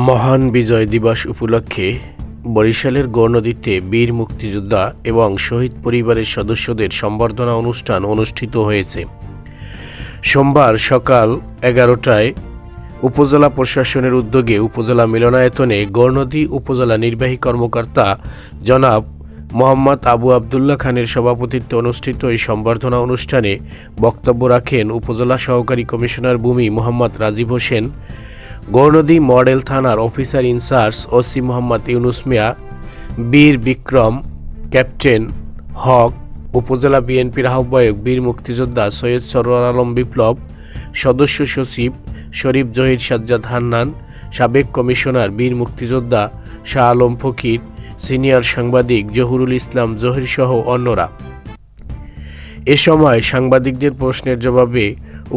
মহান বিজয় দিবস উপলক্ষে বরিশালের গৌরনদীতে বীর মুক্তিযোদ্ধা এবং শহীদ পরিবারের সদস্যদের সংবর্ধনা অনুষ্ঠান অনুষ্ঠিত হয়েছে। সোমবার সকাল 11টায় উপজেলা প্রশাসনের উদ্যোগে উপজেলা মিলনায়তনে গৌরনদী উপজেলা নির্বাহী কর্মকর্তা জনাব মোহাম্মদ আবু আবদুল্লাহ খানের সভাপতিত্বে অনুষ্ঠিত এই সংবর্ধনা অনুষ্ঠানে বক্তব্য রাখেন উপজেলা সহকারী কমিশনার ভূমি মোহাম্মদ রাজীব হোসেন, গৌরনদী মডেল থানার officer in charge OC Mohammad Yunus Mia, বীর বিক্রম ক্যাপ্টেন হক, উপজেলা বিএনপির আহ্বায়ক বীর মুক্তিযোদ্ধা সৈয়দ সরওয়ার আলম বিপ্লব, সদস্য সচিব শরীফ জহির সাজ্জাদ হান্নান, সাবেক কমিশনার বীর মুক্তিযোদ্ধা শাহ আলম ফকির, সিনিয়র সাংবাদিক জহুরুল ইসলাম জহির সহ অন্যরা। এ সময় সাংবাদিকদের প্রশ্নের জবাবে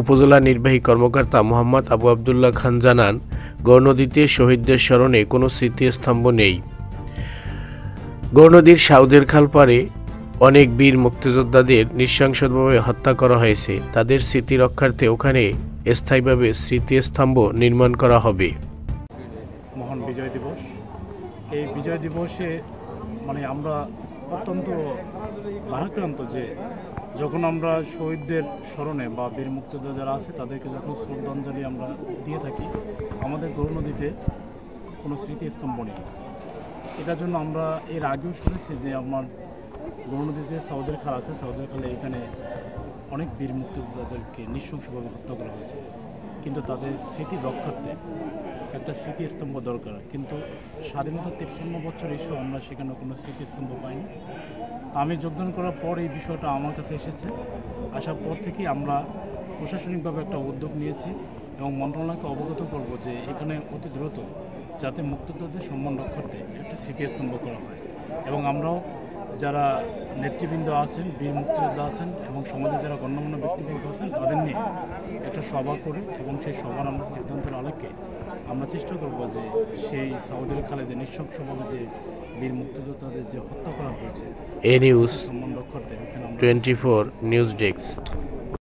উপজেলা নির্বাহী কর্মকর্তা মোহাম্মদ আবু আবদুল্লাহ খান জানান, গৌরনদীতে শহীদদের স্মরণে কোনো স্মৃতিস্তম্ভ নেই। গৌরনদীর সাউদের খাল পাড়ে অনেক বীর মুক্তিযোদ্ধাদের নৃশংসভাবে হত্যা করা হয়েছে। তাদের স্মৃতি রক্ষার্থে ওখানে স্থায়ীভাবে স্মৃতিস্তম্ভ নির্মাণ করা হবে। মহান বিজয় দিবস, এই বিজয় দিবসে আমরা অত্যন্ত ভারাক্রান্ত যে যখন আমরা শহীদদের স্মরণে বা বীর মুক্তিযোদ্ধা যারা আছে তাদেরকে যখন শ্রদ্ধাঞ্জলি আমরা দিয়ে থাকি, আমাদের গৌরনদীতে কোনো স্মৃতিস্তম্ভ নেই। এটার জন্য আমরা এর আগেও শুনেছি যে আমার গৌরনদীতে সাউদের খাল আছে, সাউদের খালে এখানে অনেক বীর মুক্তিযোদ্ধাদেরকে নৃশংসভাবে হত্যা করা হয়েছে, কিন্তু তাদের স্মৃতি রক্ষার্থে একটা স্মৃতিস্তম্ভ দরকার। কিন্তু স্বাধীনতা 53 বছর এসেও আমরা সেখানে কোনো স্মৃতিস্তম্ভ পাইনি। আমি যোগদান করার পর এই বিষয়টা আমার কাছে এসেছে, আসার পর থেকেই আমরা প্রশাসনিকভাবে একটা উদ্যোগ নিয়েছি এবং মন্ত্রণালয়কে অবগত করব যে এখানে অতি দ্রুত যাতে মুক্তিযোদ্ধাদের সম্মান রক্ষার্থে একটা স্মৃতিস্তম্ভ করা হয়। এবং আমরাও যারা নেতৃবৃন্দ আছেন, বীর মুক্তিযোদ্ধা আছেন এবং সমাজে যারা গণ্যমান্য ব্যক্তিবর্গ আছেন তাদের নিয়ে একটা সভা করে এবং সেই সভার আমরা সিদ্ধান্তের আলোকে আমরা চেষ্টা করব যে সেই সাউদের খালে যে নৃশংসভাবে যে বীর মুক্তিযোদ্ধাদের যে হত্যা করা হয়েছে এ নিউজ সম্মান রক্ষার্থে 24 নিউজ ডেস্ক।